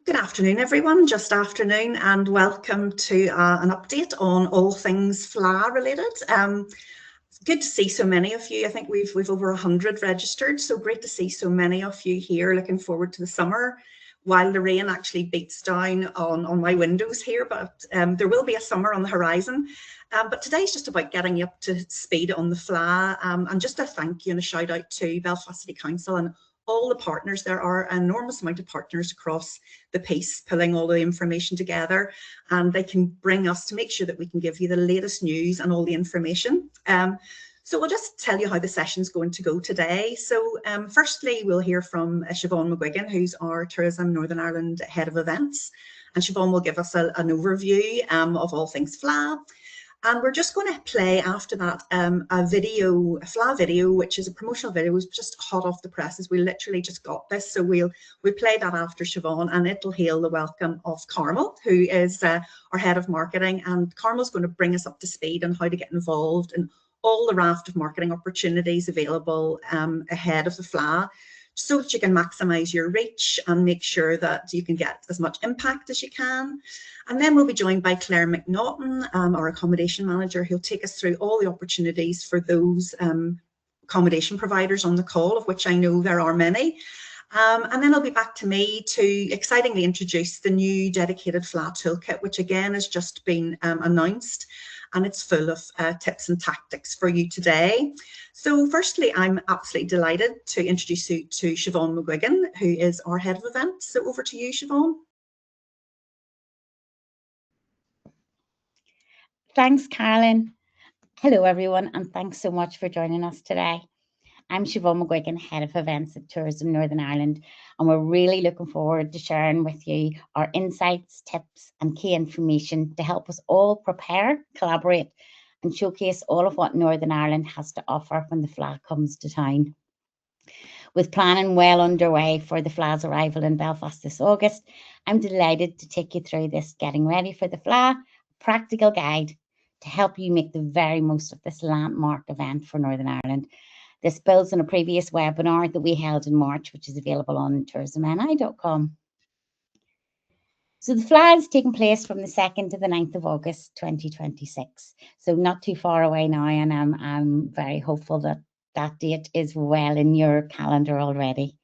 Good afternoon, everyone. Just afternoon, and welcome to an update on all things Fleadh related. It's good to see so many of you. I think we've over 100 registered, so great to see so many of you here. Looking forward to the summer, while the rain actually beats down on my windows here. But there will be a summer on the horizon. But today's just about getting you up to speed on the Fleadh, and just a thank you and a shout out to Belfast City Council and all the partners. There are an enormous amount of partners across the piece pulling all the information together, and they can bring us to make sure that we can give you the latest news and all the information. So we'll just tell you how the session's going to go today. So firstly, we'll hear from Siobhan McGuigan, who's our Tourism Northern Ireland Head of Events. And Siobhan will give us an overview of all things Fleadh. And we're just going to play after that a video, a Fleadh video, which is a promotional video. It was just hot off the presses. We literally just got this. So we'll play that after Siobhan, and it'll hail the welcome of Carmel, who is our Head of Marketing. And Carmel's going to bring us up to speed on how to get involved in all the raft of marketing opportunities available ahead of the Fleadh, so that you can maximise your reach and make sure that you can get as much impact as you can. And then we'll be joined by Claire McNaughton, our accommodation manager, who'll take us through all the opportunities for those accommodation providers on the call, of which I know there are many. And then it'll be back to me to excitingly introduce the new dedicated Fleadh toolkit, which again has just been announced, and it's full of tips and tactics for you today. So firstly, I'm absolutely delighted to introduce you to Siobhan McGuigan, who is our Head of Events. So over to you, Siobhan. Thanks, Carolyn. Hello, everyone, and thanks so much for joining us today. I'm Siobhan McGuigan, Head of Events at Tourism Northern Ireland, and we're really looking forward to sharing with you our insights, tips, and key information to help us all prepare, collaborate, and showcase all of what Northern Ireland has to offer when the Fleadh comes to town. With planning well underway for the Fleadh's arrival in Belfast this August, I'm delighted to take you through this Getting Ready for the Fleadh practical guide to help you make the very most of this landmark event for Northern Ireland. This builds on a previous webinar that we held in March, which is available on tourismni.com. So the Fleadh is taking place from the 2nd to the 9th of August 2026. So not too far away now, and I'm very hopeful that that date is well in your calendar already.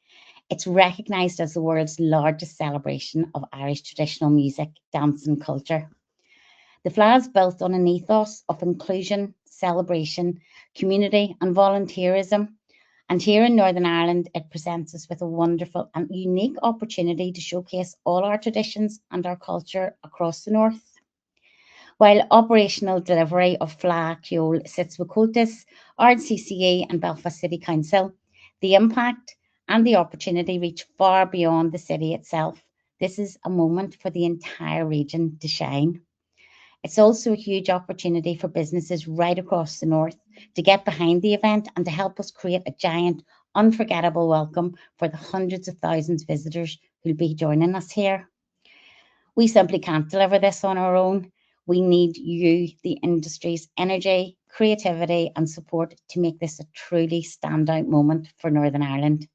It's recognised as the world's largest celebration of Irish traditional music, dance and culture. The Fleadh is built on an ethos of inclusion, celebration, community and volunteerism. And here in Northern Ireland, it presents us with a wonderful and unique opportunity to showcase all our traditions and our culture across the north. While operational delivery of Fleadh Ceol sits with COLTIS, RCCA and Belfast City Council, the impact and the opportunity reach far beyond the city itself. This is a moment for the entire region to shine. It's also a huge opportunity for businesses right across the north to get behind the event and to help us create a giant, unforgettable welcome for the hundreds of thousands of visitors who'll be joining us here. We simply can't deliver this on our own. We need you, the industry's energy, creativity and support to make this a truly standout moment for Northern Ireland.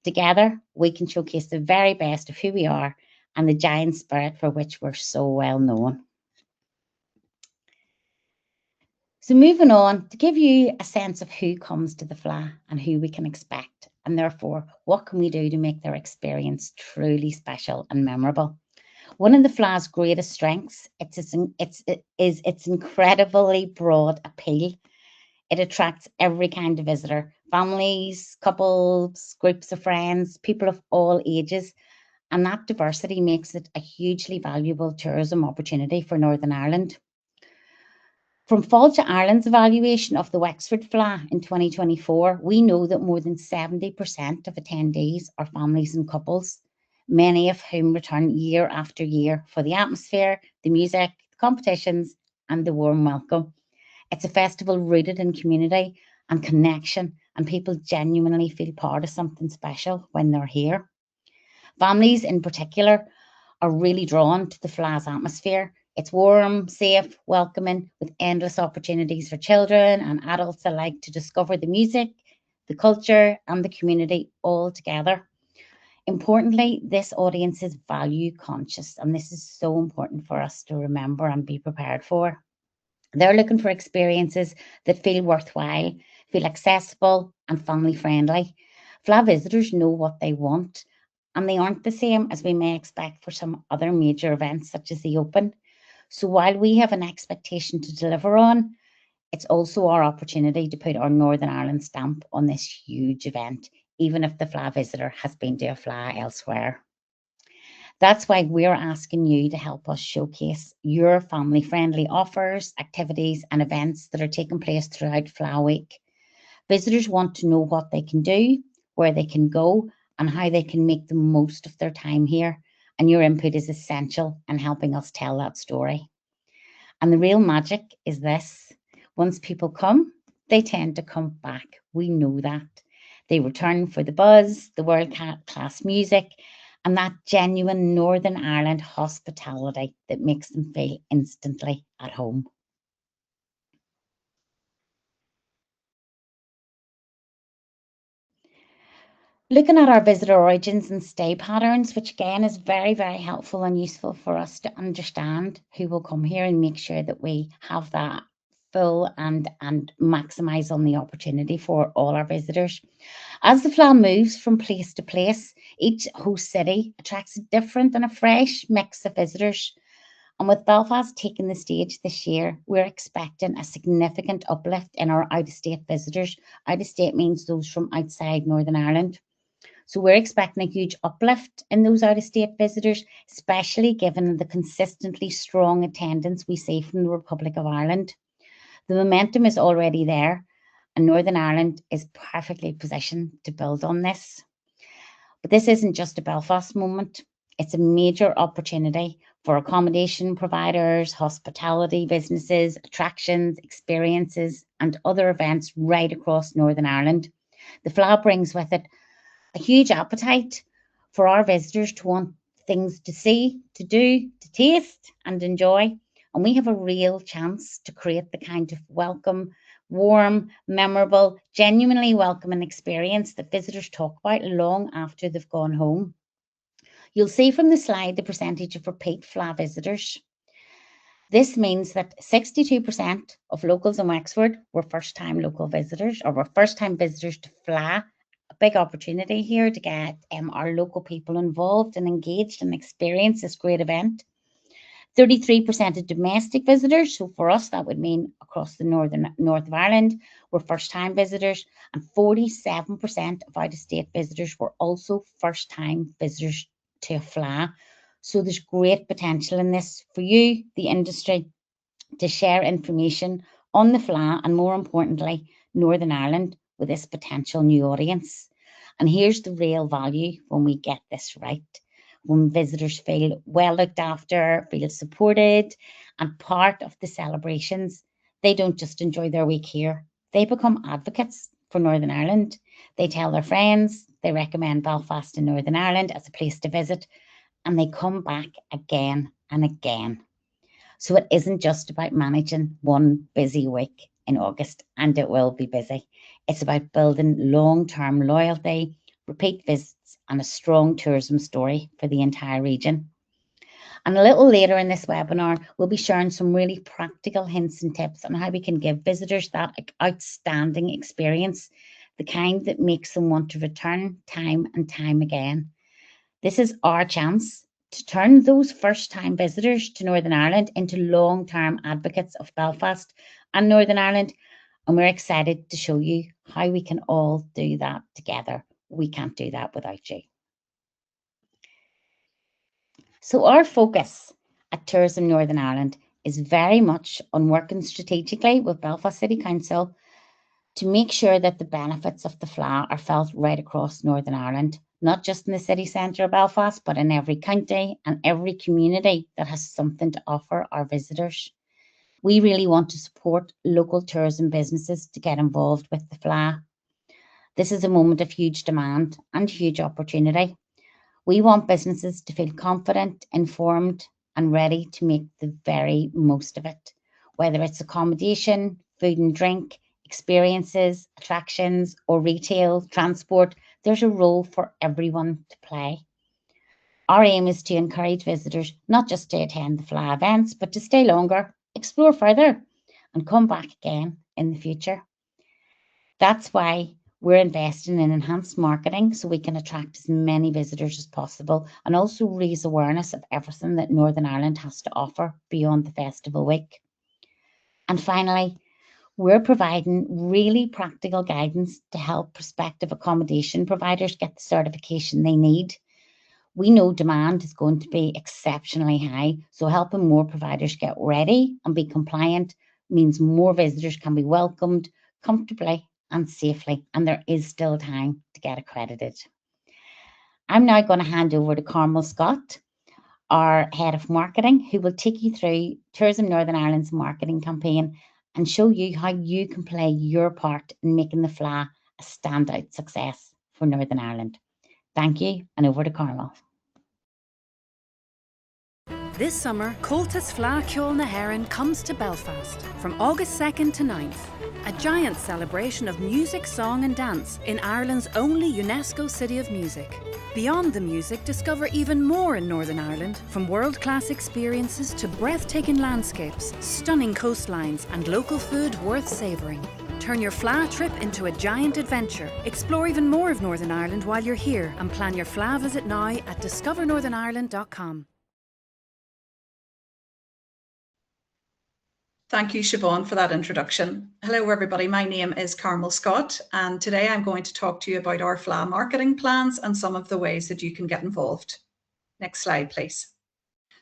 Together, we can showcase the very best of who we are and the giant spirit for which we're so well known. So moving on, to give you a sense of who comes to the Fleadh and who we can expect, and therefore what can we do to make their experience truly special and memorable. One of the Fleadh's greatest strengths is its incredibly broad appeal. It attracts every kind of visitor, families, couples, groups of friends, people of all ages, and that diversity makes it a hugely valuable tourism opportunity for Northern Ireland. From Fáilte Ireland's evaluation of the Wexford Fleadh in 2024, we know that more than 70% of attendees are families and couples, many of whom return year after year for the atmosphere, the music, the competitions and the warm welcome. It's a festival rooted in community and connection, and people genuinely feel part of something special when they're here. Families in particular are really drawn to the Fleadh's atmosphere. It's warm, safe, welcoming, with endless opportunities for children and adults alike to discover the music, the culture and the community all together. Importantly, this audience is value conscious, and this is so important for us to remember and be prepared for. They're looking for experiences that feel worthwhile, feel accessible and family friendly. Fleadh visitors know what they want, and they aren't the same as we may expect for some other major events such as the Open. So while we have an expectation to deliver on, it's also our opportunity to put our Northern Ireland stamp on this huge event, even if the Fleadh visitor has been to a Fleadh elsewhere. That's why we're asking you to help us showcase your family-friendly offers, activities and events that are taking place throughout Fleadh Week. Visitors want to know what they can do, where they can go and how they can make the most of their time here. And your input is essential in helping us tell that story. And the real magic is this: once people come, they tend to come back. We know that. They return for the buzz, the world-class music, and that genuine Northern Ireland hospitality that makes them feel instantly at home. Looking at our visitor origins and stay patterns, which again is very, very helpful and useful for us to understand who will come here and make sure that we have that full and maximise on the opportunity for all our visitors. As the Fleadh moves from place to place, each host city attracts a different and a fresh mix of visitors. And with Belfast taking the stage this year, we're expecting a significant uplift in our out-of-state visitors. Out-of-state means those from outside Northern Ireland. So we're expecting a huge uplift in those out-of-state visitors, especially given the consistently strong attendance we see from the Republic of Ireland. The momentum is already there, and Northern Ireland is perfectly positioned to build on this. But this isn't just a Belfast moment. It's a major opportunity for accommodation providers, hospitality businesses, attractions, experiences, and other events right across Northern Ireland. The Fleadh brings with it a huge appetite for our visitors to want things to see, to do, to taste and enjoy. And we have a real chance to create the kind of welcome, warm, memorable, genuinely welcoming experience that visitors talk about long after they've gone home. You'll see from the slide the percentage of repeat Fleadh visitors. This means that 62% of locals in Wexford were first-time local visitors or were first-time visitors to Fleadh. A big opportunity here to get our local people involved and engaged and experience this great event. 33% of domestic visitors, so for us that would mean across the north of Ireland, were first-time visitors, and 47% of out-of-state visitors were also first-time visitors to Fleadh. So there's great potential in this for you, the industry, to share information on the Fleadh and, more importantly, Northern Ireland with this potential new audience. And here's the real value when we get this right. When visitors feel well looked after, feel supported and part of the celebrations, they don't just enjoy their week here. They become advocates for Northern Ireland. They tell their friends, they recommend Belfast and Northern Ireland as a place to visit, and they come back again and again. So it isn't just about managing one busy week in August, and it will be busy. It's about building long-term loyalty, repeat visits, and a strong tourism story for the entire region. And a little later in this webinar, we'll be sharing some really practical hints and tips on how we can give visitors that outstanding experience, the kind that makes them want to return time and time again. This is our chance to turn those first-time visitors to Northern Ireland into long-term advocates of Belfast and Northern Ireland, and we're excited to show you how we can all do that together. We can't do that without you. So our focus at Tourism Northern Ireland is very much on working strategically with Belfast City Council to make sure that the benefits of the Fleadh are felt right across Northern Ireland, not just in the city centre of Belfast, but in every county and every community that has something to offer our visitors. We really want to support local tourism businesses to get involved with the Fleadh. This is a moment of huge demand and huge opportunity. We want businesses to feel confident, informed and ready to make the very most of it, whether it's accommodation, food and drink, experiences, attractions or retail, transport. There's a role for everyone to play. Our aim is to encourage visitors not just to attend the Fleadh events, but to stay longer, explore further, and come back again in the future. That's why we're investing in enhanced marketing so we can attract as many visitors as possible and also raise awareness of everything that Northern Ireland has to offer beyond the festival week. And finally, we're providing really practical guidance to help prospective accommodation providers get the certification they need. We know demand is going to be exceptionally high, so helping more providers get ready and be compliant means more visitors can be welcomed comfortably and safely, and there is still time to get accredited. I'm now going to hand over to Carmel Scott, our Head of Marketing, who will take you through Tourism Northern Ireland's marketing campaign and show you how you can play your part in making the Fleadh a standout success for Northern Ireland. Thank you, and over to Carmel. This summer, Comhaltas Fleadh Ceol na HÉireann comes to Belfast from August 2nd to 9th. A giant celebration of music, song and dance in Ireland's only UNESCO City of Music. Beyond the music, discover even more in Northern Ireland, from world-class experiences to breathtaking landscapes, stunning coastlines and local food worth savouring. Turn your Fleadh trip into a giant adventure. Explore even more of Northern Ireland while you're here and plan your Fleadh visit now at discovernorthernireland.com. Thank you, Siobhan, for that introduction. Hello, everybody. My name is Carmel Scott, and today I'm going to talk to you about our Fleadh marketing plans and some of the ways that you can get involved. Next slide, please.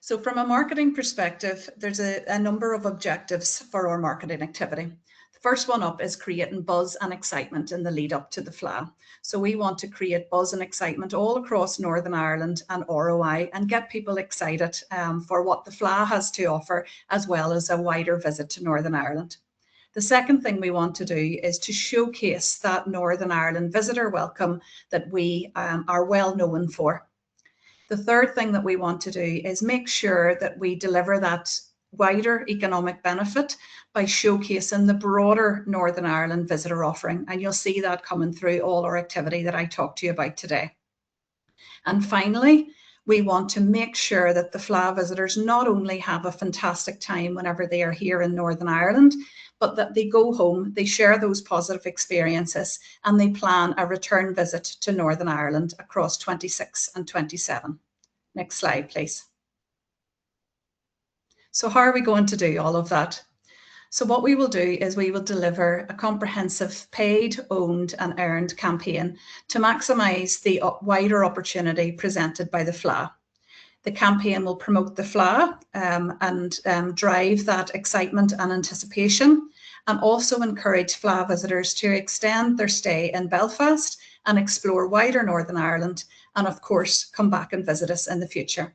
So from a marketing perspective, there's a number of objectives for our marketing activity. The first one up is creating buzz and excitement in the lead up to the Fleadh. So we want to create buzz and excitement all across Northern Ireland and ROI and get people excited for what the Fleadh has to offer, as well as a wider visit to Northern Ireland. The second thing we want to do is to showcase that Northern Ireland visitor welcome that we are well known for. The third thing that we want to do is make sure that we deliver that wider economic benefit by showcasing the broader Northern Ireland visitor offering. And you'll see that coming through all our activity that I talked to you about today. And finally, we want to make sure that the Fleadh visitors not only have a fantastic time whenever they are here in Northern Ireland, but that they go home, they share those positive experiences, and they plan a return visit to Northern Ireland across 26 and 27. Next slide, please. So how are we going to do all of that? So what we will do is we will deliver a comprehensive paid, owned and earned campaign to maximise the wider opportunity presented by the Fleadh. The campaign will promote the Fleadh and drive that excitement and anticipation, and also encourage Fleadh visitors to extend their stay in Belfast and explore wider Northern Ireland, and of course come back and visit us in the future.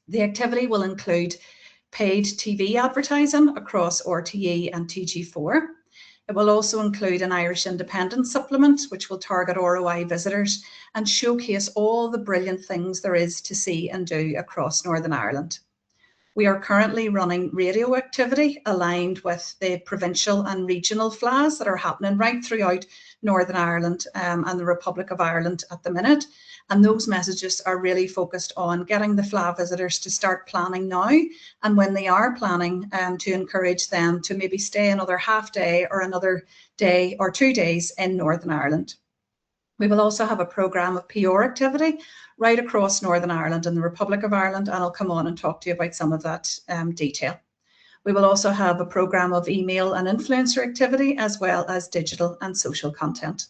The activity will include paid TV advertising across RTE and TG4. It will also include an Irish Independence supplement, which will target ROI visitors and showcase all the brilliant things there is to see and do across Northern Ireland. We are currently running radio activity aligned with the provincial and regional Fleadhs that are happening right throughout Northern Ireland and the Republic of Ireland at the minute. And those messages are really focused on getting the Fleadh visitors to start planning now. And when they are planning, to encourage them to maybe stay another half day or another day or 2 days in Northern Ireland. We will also have a programme of PR activity right across Northern Ireland and the Republic of Ireland, and I'll come on and talk to you about some of that detail. We will also have a programme of email and influencer activity, as well as digital and social content.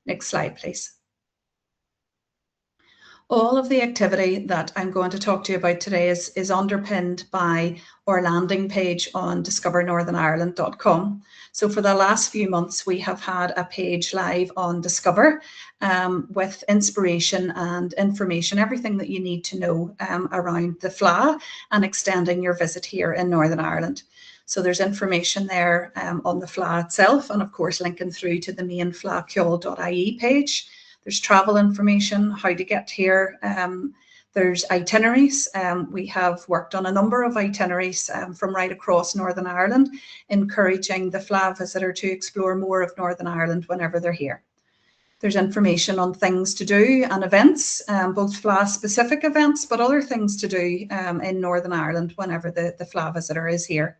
Next slide, please. All of the activity that I'm going to talk to you about today is underpinned by our landing page on discovernorthernireland.com. So for the last few months, we have had a page live on Discover with inspiration and information, everything that you need to know around the Fleadh and extending your visit here in Northern Ireland. So there's information there on the Fleadh itself, and of course linking through to the main fleadhceol.ie page. There's travel information, how to get here. There's itineraries. We have worked on a number of itineraries from right across Northern Ireland, encouraging the Fleadh visitor to explore more of Northern Ireland whenever they're here. There's information on things to do and events, both Fleadh specific events, but other things to do in Northern Ireland whenever the Fleadh visitor is here.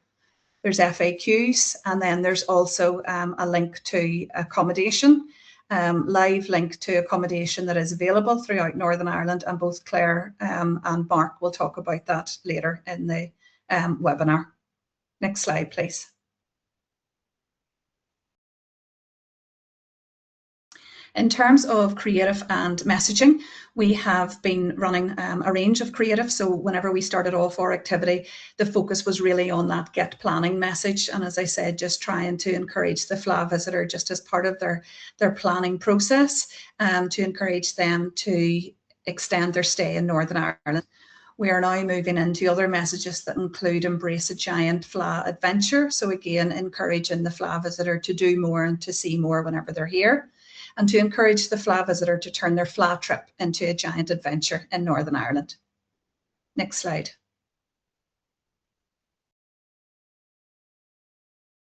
There's FAQs, and then there's also a link to accommodation, live link to accommodation that is available throughout Northern Ireland, and both Claire and Mark will talk about that later in the webinar. Next slide, please. In terms of creative and messaging, we have been running a range of creative. So whenever we started off our activity, the focus was really on that get planning message. And as I said, just trying to encourage the Fleadh visitor just as part of their planning process, to encourage them to extend their stay in Northern Ireland. We are now moving into other messages that include embrace a giant Fleadh adventure. So again, encouraging the Fleadh visitor to do more and to see more whenever they're here, and to encourage the Fleadh visitor to turn their Fleadh trip into a giant adventure in Northern Ireland. Next slide.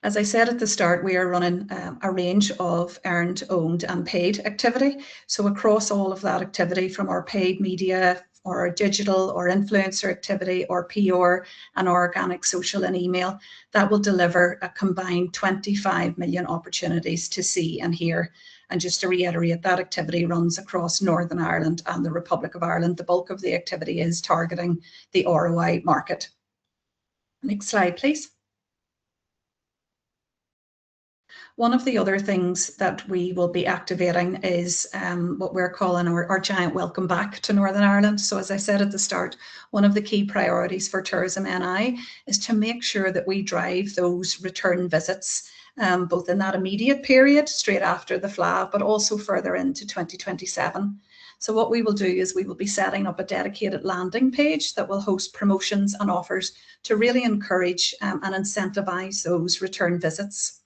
As I said at the start, we are running a range of earned, owned and paid activity. So across all of that activity, from our paid media or our digital or influencer activity or PR and organic social and email, that will deliver a combined 25 million opportunities to see and hear. And just to reiterate, that activity runs across Northern Ireland and the Republic of Ireland. The bulk of the activity is targeting the ROI market. Next slide, please. One of the other things that we will be activating is what we're calling our giant welcome back to Northern Ireland. So as I said at the start, one of the key priorities for Tourism NI is to make sure that we drive those return visits, both in that immediate period straight after the Fleadh, but also further into 2027. So what we will do is we will be setting up a dedicated landing page that will host promotions and offers to really encourage and incentivise those return visits.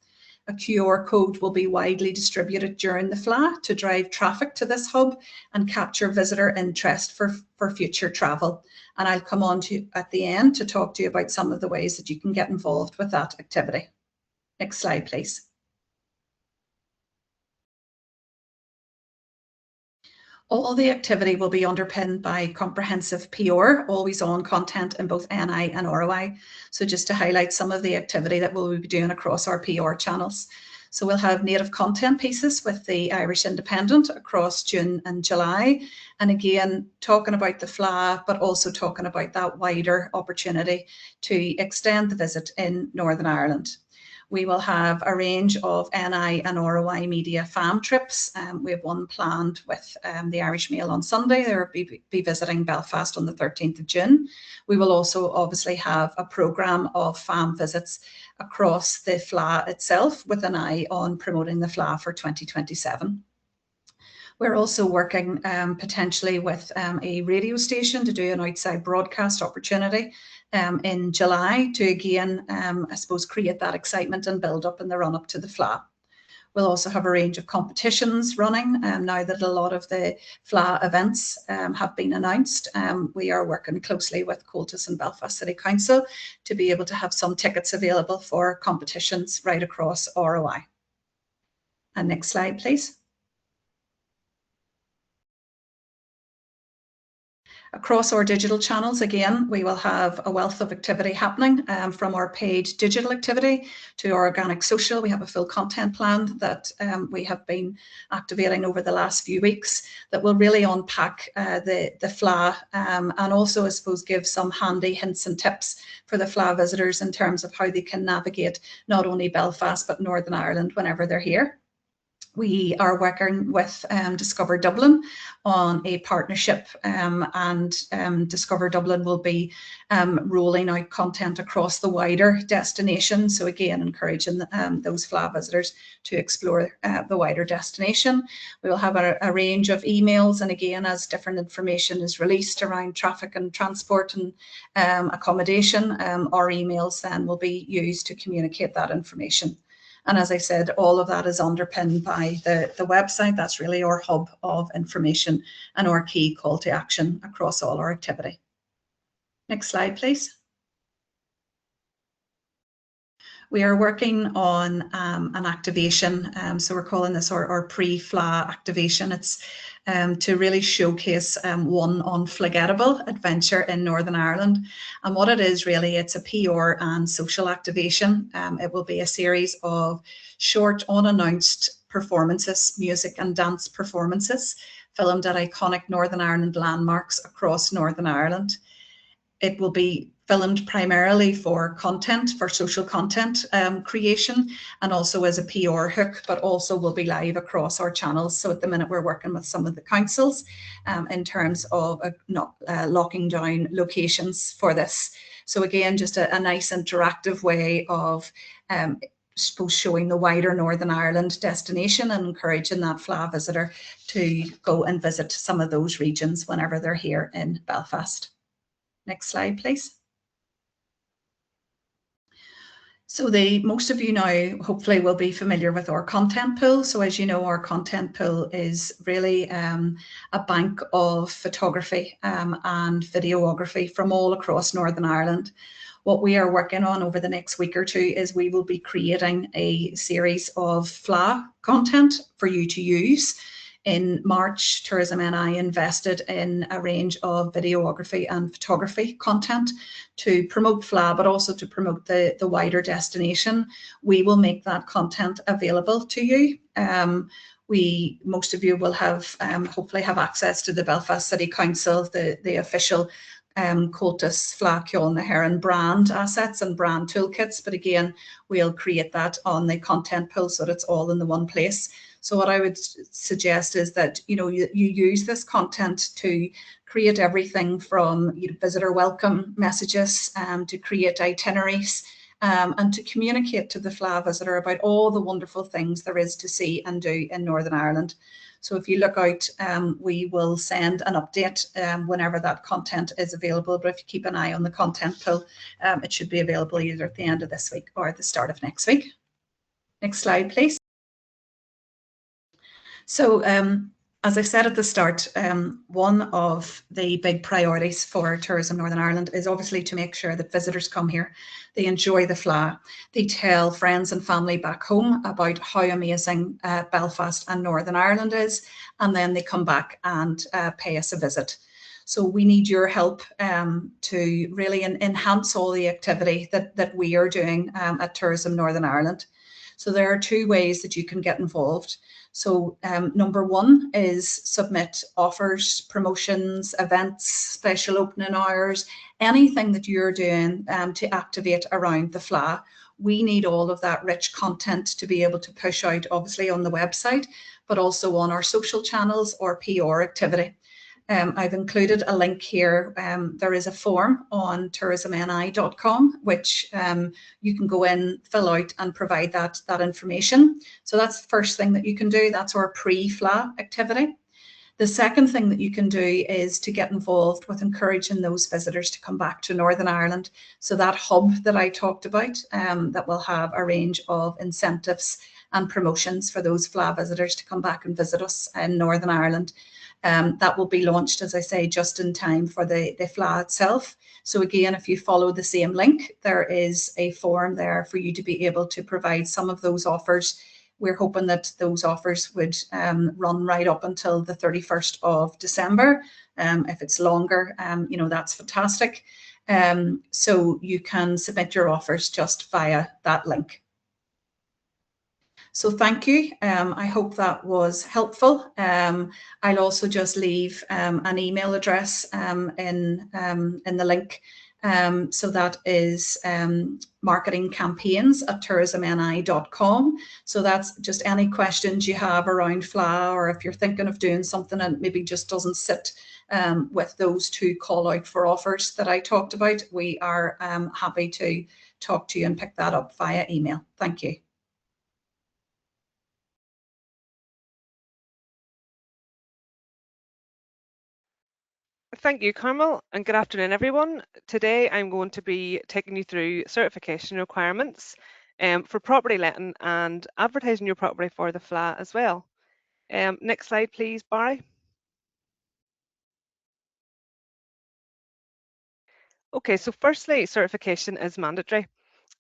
A QR code will be widely distributed during the Fleadh to drive traffic to this hub and capture visitor interest for future travel. And I'll come on to at the end to talk to you about some of the ways that you can get involved with that activity. Next slide, please. All the activity will be underpinned by comprehensive PR, always on content in both NI and ROI. So just to highlight some of the activity that we'll be doing across our PR channels. So we'll have native content pieces with the Irish Independent across June and July. And again, talking about the Fleadh, but also talking about that wider opportunity to extend the visit in Northern Ireland. We will have a range of NI and ROI media fam trips. We have one planned with the Irish Mail on Sunday. They'll be visiting Belfast on the 13th of June. We will also obviously have a programme of fam visits across the Fleadh itself with an eye on promoting the Fleadh for 2027. We're also working potentially with a radio station to do an outside broadcast opportunity in July to again, I suppose, create that excitement and build up in the run up to the Fleadh. We'll also have a range of competitions running now that a lot of the Fleadh events have been announced. We are working closely with Comhaltas and Belfast City Council to be able to have some tickets available for competitions right across ROI. And next slide, please. Across our digital channels, again, we will have a wealth of activity happening from our paid digital activity to our organic social. We have a full content plan that we have been activating over the last few weeks that will really unpack the Fleadh and also, I suppose, give some handy hints and tips for the Fleadh visitors in terms of how they can navigate not only Belfast, but Northern Ireland whenever they're here. We are working with Discover Dublin on a partnership and Discover Dublin will be rolling out content across the wider destination. So again, encouraging those Fleadh visitors to explore the wider destination. We will have a range of emails, and again, as different information is released around traffic and transport and accommodation, our emails then will be used to communicate that information. And as I said, all of that is underpinned by the website. That's really our hub of information and our key call to action across all our activity. Next slide, please. We are working on an activation, so we're calling this our pre-Fleadh activation. It's to really showcase one unforgettable adventure in Northern Ireland. And what it is really, it's a PR and social activation. It will be a series of short, unannounced performances, music and dance performances, filmed at iconic Northern Ireland landmarks across Northern Ireland. It will be filmed primarily for content, for social content creation, and also as a PR hook, but also will be live across our channels. So at the minute we're working with some of the councils in terms of not locking down locations for this. So again, just a nice interactive way of suppose showing the wider Northern Ireland destination and encouraging that Fleadh visitor to go and visit some of those regions whenever they're here in Belfast. Next slide, please. So most of you now hopefully will be familiar with our content pool. So as you know, our content pool is really a bank of photography and videography from all across Northern Ireland. What we are working on over the next week or two is we will be creating a series of Fleadh content for you to use. In March, Tourism NI invested in a range of videography and photography content to promote Fleadh, but also to promote the wider destination. We will make that content available to you. Most of you will have hopefully have access to the Belfast City Council, the official Comhaltas Fleadh Ceoil na hÉireann brand assets and brand toolkits. But again, we'll create that on the content pool so that it's all in the one place. So what I would suggest is that you use this content to create everything from visitor welcome messages to create itineraries and to communicate to the Fleadh visitor about all the wonderful things there is to see and do in Northern Ireland. So if you look out, we will send an update whenever that content is available. But if you keep an eye on the content pool, it should be available either at the end of this week or at the start of next week. Next slide, please. So as I said at the start, one of the big priorities for Tourism Northern Ireland is obviously to make sure that visitors come here, they enjoy the Fleadh, they tell friends and family back home about how amazing Belfast and Northern Ireland is, and then they come back and pay us a visit. So we need your help to really enhance all the activity that we are doing at Tourism Northern Ireland. So there are two ways that you can get involved. So number one is submit offers, promotions, events, special opening hours, anything that you're doing to activate around the Fleadh. We need all of that rich content to be able to push out, obviously on the website, but also on our social channels or PR activity. I've included a link here. There is a form on tourismni.com, which you can go in, fill out and provide that information. So that's the first thing that you can do. That's our pre-Fleadh activity. The second thing that you can do is to get involved with encouraging those visitors to come back to Northern Ireland. So that hub that I talked about, that will have a range of incentives and promotions for those Fleadh visitors to come back and visit us in Northern Ireland. That will be launched, as I say, just in time for the Fleadh itself. So again, if you follow the same link, there is a form there for you to be able to provide some of those offers. We're hoping that those offers would run right up until the 31st of December. If it's longer, that's fantastic. So you can submit your offers just via that link. So thank you. I hope that was helpful. I'll also just leave an email address in the link. So that is marketingcampaigns@tourismni.com. So that's just any questions you have around Fleadh, or if you're thinking of doing something and maybe just doesn't sit with those two call out for offers that I talked about, we are happy to talk to you and pick that up via email. Thank you. Thank you, Carmel, and good afternoon, everyone. Today, I'm going to be taking you through certification requirements for property letting and advertising your property for the Fleadh as well. Next slide, please, Barry. Okay, so firstly, certification is mandatory.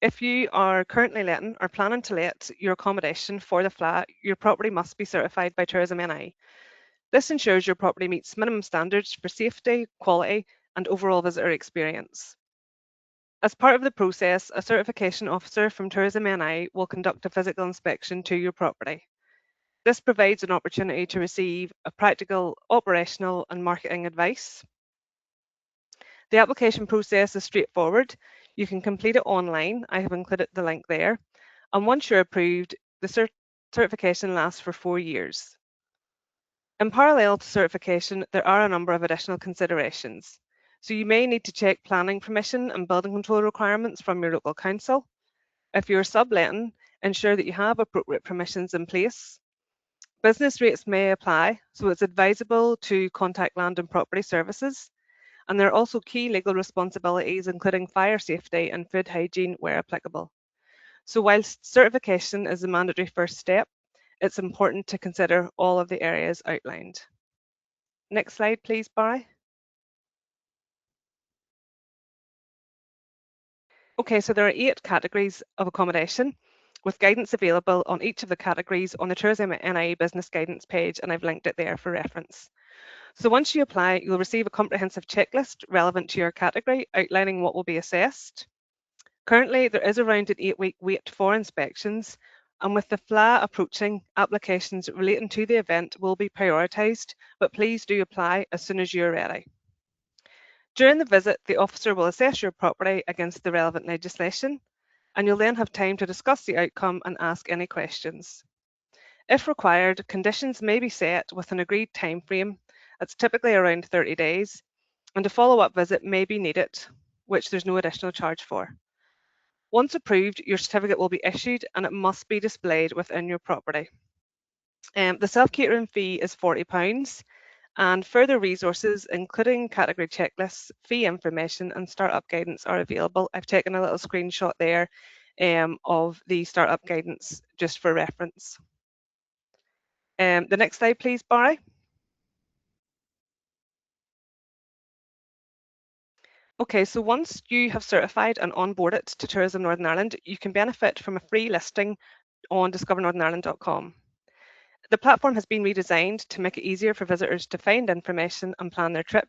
If you are currently letting or planning to let your accommodation for the Fleadh, your property must be certified by Tourism NI. This ensures your property meets minimum standards for safety, quality, and overall visitor experience. As part of the process, a certification officer from Tourism NI will conduct a physical inspection to your property. This provides an opportunity to receive a practical, operational, and marketing advice. The application process is straightforward. You can complete it online. I have included the link there. And once you're approved, the certification lasts for 4 years. In parallel to certification, there are a number of additional considerations. So you may need to check planning permission and building control requirements from your local council. If you're subletting, ensure that you have appropriate permissions in place. Business rates may apply, so it's advisable to contact Land and Property Services. And there are also key legal responsibilities, including fire safety and food hygiene where applicable. So whilst certification is a mandatory first step, it's important to consider all of the areas outlined. Next slide, please, Barry. Okay, so there are 8 categories of accommodation with guidance available on each of the categories on the Tourism NI business guidance page, and I've linked it there for reference. So once you apply, you'll receive a comprehensive checklist relevant to your category outlining what will be assessed. Currently, there is around an 8-week wait for inspections, and with the Fleadh approaching, applications relating to the event will be prioritised, but please do apply as soon as you're ready. During the visit, the officer will assess your property against the relevant legislation, and you'll then have time to discuss the outcome and ask any questions. If required, conditions may be set with an agreed time frame. That's typically around 30 days, and a follow-up visit may be needed, which there's no additional charge for. Once approved, your certificate will be issued and it must be displayed within your property. The self-catering fee is £40, and further resources, including category checklists, fee information, and startup guidance are available. I've taken a little screenshot there of the startup guidance just for reference. The next slide, please, Barry. Okay, so once you have certified and onboarded to Tourism Northern Ireland, you can benefit from a free listing on discovernorthernireland.com. The platform has been redesigned to make it easier for visitors to find information and plan their trip.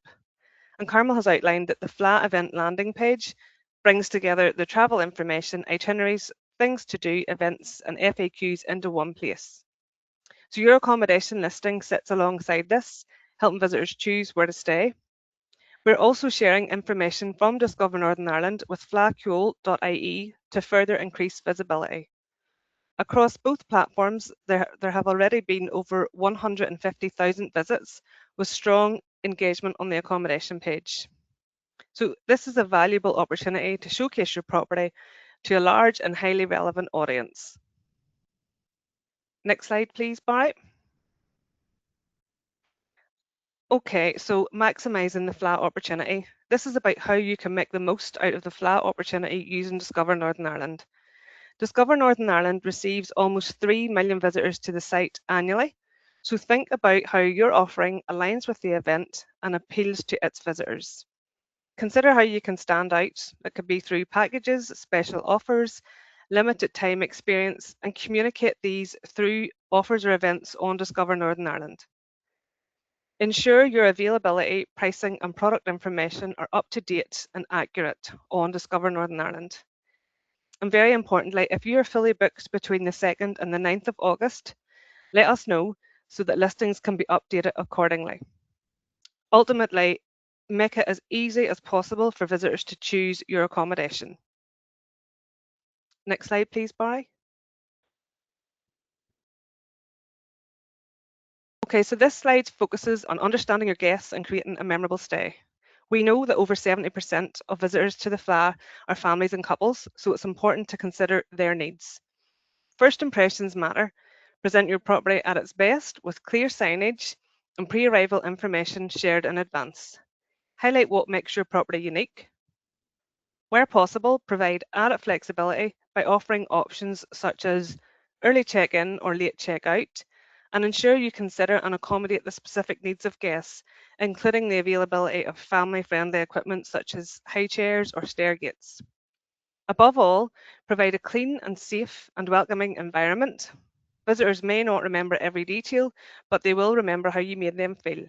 And Carmel has outlined that the Fleadh event landing page brings together the travel information, itineraries, things to do, events, and FAQs into one place. So your accommodation listing sits alongside this, helping visitors choose where to stay. We're also sharing information from Discover Northern Ireland with fleadhfuel.ie to further increase visibility. Across both platforms, there have already been over 150,000 visits with strong engagement on the accommodation page. So this is a valuable opportunity to showcase your property to a large and highly relevant audience. Next slide, please, Barry. Okay, so maximising the Fleadh opportunity. This is about how you can make the most out of the Fleadh opportunity using Discover Northern Ireland. Discover Northern Ireland receives almost 3 million visitors to the site annually, so think about how your offering aligns with the event and appeals to its visitors. Consider how you can stand out. It could be through packages, special offers, limited time experience, and communicate these through offers or events on Discover Northern Ireland. Ensure your availability, pricing, and product information are up to date and accurate on Discover Northern Ireland. And very importantly, if you are fully booked between the 2nd and the 9th of August, let us know so that listings can be updated accordingly. Ultimately, make it as easy as possible for visitors to choose your accommodation. Next slide, please, Barry. Okay, so this slide focuses on understanding your guests and creating a memorable stay. We know that over 70% of visitors to the Fleadh are families and couples, so it's important to consider their needs. First impressions matter. Present your property at its best with clear signage and pre-arrival information shared in advance. Highlight what makes your property unique. Where possible, provide added flexibility by offering options such as early check-in or late check-out, and ensure you consider and accommodate the specific needs of guests, including the availability of family-friendly equipment such as high chairs or stair gates. Above all, provide a clean and safe and welcoming environment. Visitors may not remember every detail, but they will remember how you made them feel.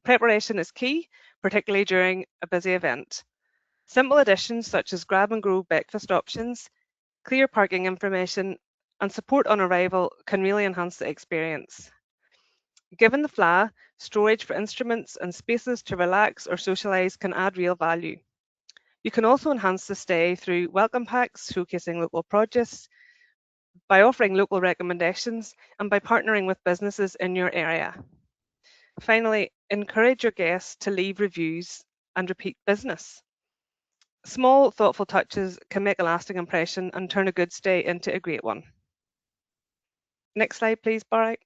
Preparation is key, particularly during a busy event. Simple additions such as grab and go breakfast options, clear parking information, and support on arrival can really enhance the experience. Given the Fleadh, storage for instruments and spaces to relax or socialise can add real value. You can also enhance the stay through welcome packs showcasing local produce, by offering local recommendations, and by partnering with businesses in your area. Finally, encourage your guests to leave reviews and repeat business. Small, thoughtful touches can make a lasting impression and turn a good stay into a great one. Next slide, please, Barry.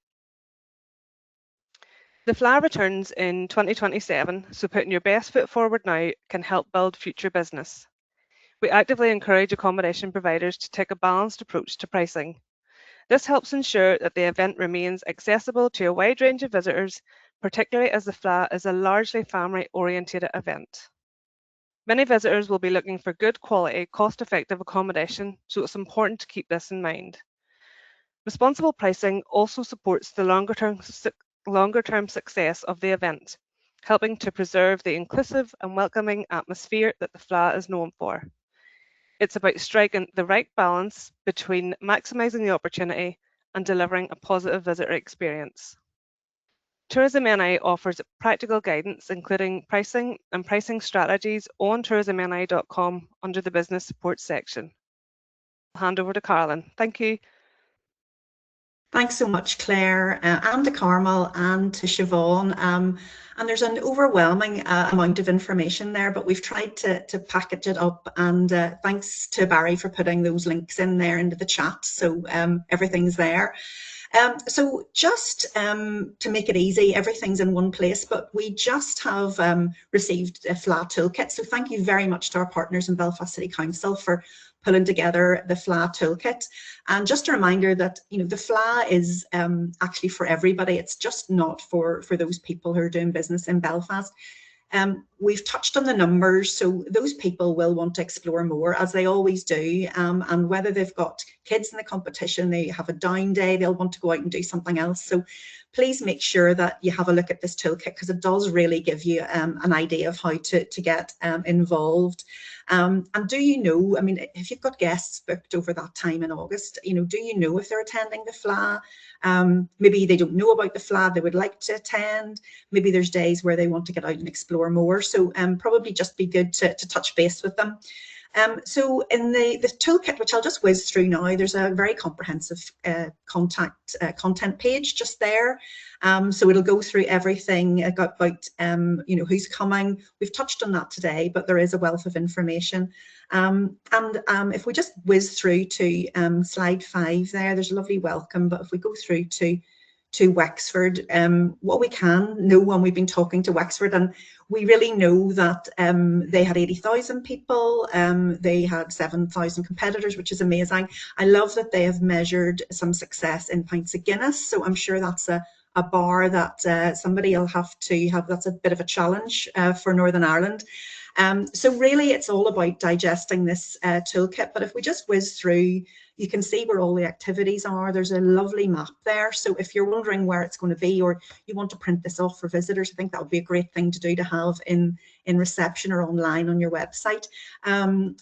The Fleadh returns in 2027, so putting your best foot forward now can help build future business. We actively encourage accommodation providers to take a balanced approach to pricing. This helps ensure that the event remains accessible to a wide range of visitors, particularly as the Fleadh is a largely family-oriented event. Many visitors will be looking for good quality, cost-effective accommodation, so it's important to keep this in mind. Responsible pricing also supports the longer-term success of the event, helping to preserve the inclusive and welcoming atmosphere that the Fleadh is known for. It's about striking the right balance between maximising the opportunity and delivering a positive visitor experience. Tourism NI offers practical guidance, including pricing and pricing strategies on tourismni.com under the business support section. I'll hand over to Carolyn. Thank you. Thanks so much, Claire, and to Carmel and to Siobhan. And there's an overwhelming amount of information there, but we've tried to package it up. And thanks to Barry for putting those links in there into the chat. So everything's there. So just to make it easy, everything's in one place, but we just have received a Fleadh toolkit. So thank you very much to our partners in Belfast City Council for pulling together the Fleadh toolkit. And just a reminder that, you know, the Fleadh is actually for everybody. It's just not for those people who are doing business in Belfast. We've touched on the numbers, so those people will want to explore more, as they always do, and whether they've got kids in the competition, they have a down day, they'll want to go out and do something else. So please make sure that you have a look at this toolkit, because it does really give you an idea of how to get involved. And do you know, I mean, if you've got guests booked over that time in August, you know, do you know if they're attending the Fleadh? Maybe they don't know about the Fleadh, they would like to attend. Maybe there's days where they want to get out and explore more. So probably just be good to touch base with them. So in the toolkit, which I'll just whiz through now, there's a very comprehensive content page just there. So it'll go through everything about you know, who's coming. We've touched on that today, but there is a wealth of information. And if we just whiz through to slide 5 there, there's a lovely welcome. But if we go through to Wexford, what we can know when we've been talking to Wexford, and we really know that they had 80,000 people, they had 7,000 competitors, which is amazing. I love that they have measured some success in pints of Guinness, so I'm sure that's a bar that somebody will have to have. That's a bit of a challenge for Northern Ireland. So really it's all about digesting this toolkit. But if we just whiz through, you can see where all the activities are. There's a lovely map there. So if you're wondering where it's going to be, or you want to print this off for visitors, I think that would be a great thing to do, to have in reception or online on your website.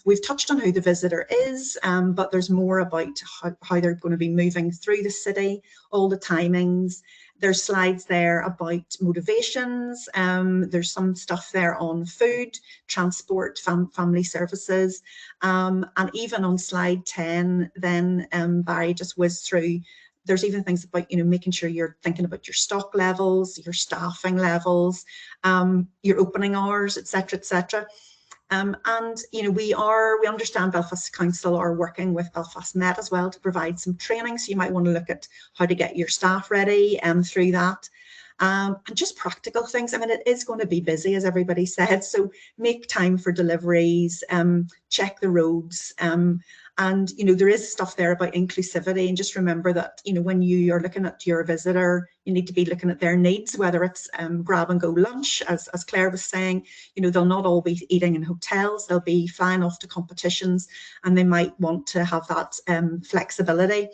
We've touched on who the visitor is, but there's more about how they're going to be moving through the city, all the timings. There's slides there about motivations. There's some stuff there on food, transport, family services. And even on slide 10, then Barry just whizzed through, there's even things about, you know, making sure you're thinking about your stock levels, your staffing levels, your opening hours, etc., etc. And you know, we understand Belfast Council are working with Belfast Met as well to provide some training, so you might want to look at how to get your staff ready through that. And just practical things. I mean, it is going to be busy, as everybody said, so make time for deliveries, check the roads, and And, you know, there is stuff there about inclusivity, and just remember that, you know, when you are looking at your visitor, you need to be looking at their needs, whether it's grab and go lunch, as Claire was saying. You know, they'll not all be eating in hotels, they'll be flying off to competitions, and they might want to have that flexibility.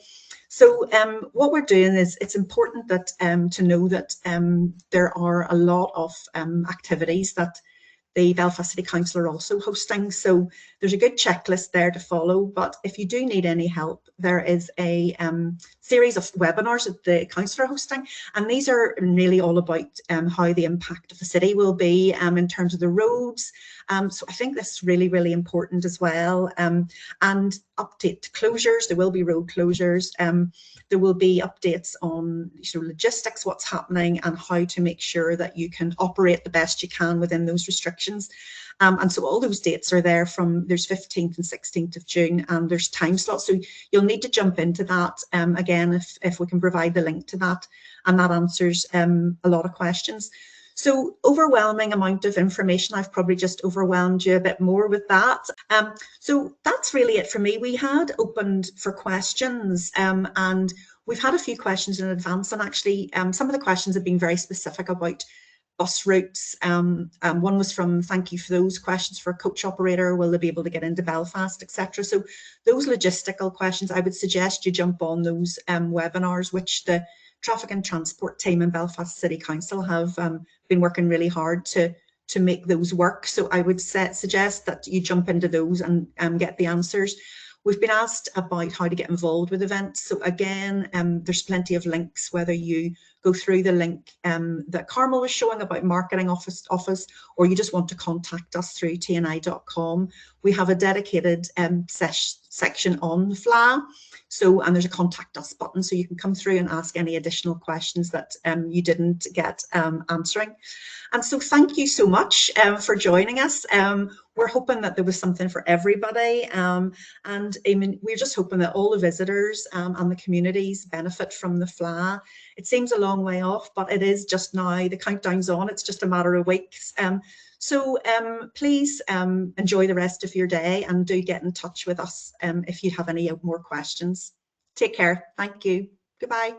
So what we're doing is, it's important that to know that there are a lot of activities that the Belfast City Council are also hosting. So there's a good checklist there to follow, but if you do need any help, there is a series of webinars that the council are hosting, and these are really all about how the impact of the city will be in terms of the roads. So I think this is really, really important as well. And update to closures, there will be road closures. There will be updates on logistics, what's happening, and how to make sure that you can operate the best you can within those restrictions. And so all those dates are there from, there's 15th and 16th of June, and there's time slots. So you'll need to jump into that again, if we can provide the link to that, and that answers a lot of questions. So overwhelming amount of information. I've probably just overwhelmed you a bit more with that. So that's really it for me. We had opened for questions and we've had a few questions in advance, and actually some of the questions have been very specific about bus routes. One was from, thank you for those questions, for a coach operator, will they be able to get into Belfast, etc. So those logistical questions, I would suggest you jump on those webinars, which the Traffic and Transport team in Belfast City Council have been working really hard to make those work. So I would suggest that you jump into those and get the answers. We've been asked about how to get involved with events. So again, there's plenty of links, whether you go through the link that Carmel was showing about marketing office, or you just want to contact us through tni.com. We have a dedicated section on Fleadh. So, and there's a contact us button, so you can come through and ask any additional questions that you didn't get answering. And so thank you so much for joining us. We're hoping that there was something for everybody. And I mean, we're just hoping that all the visitors and the communities benefit from the Fleadh. It seems a long way off, but it is just now. The countdown's on. It's just a matter of weeks. So please enjoy the rest of your day, and do get in touch with us if you have any more questions. Take care. Thank you. Goodbye.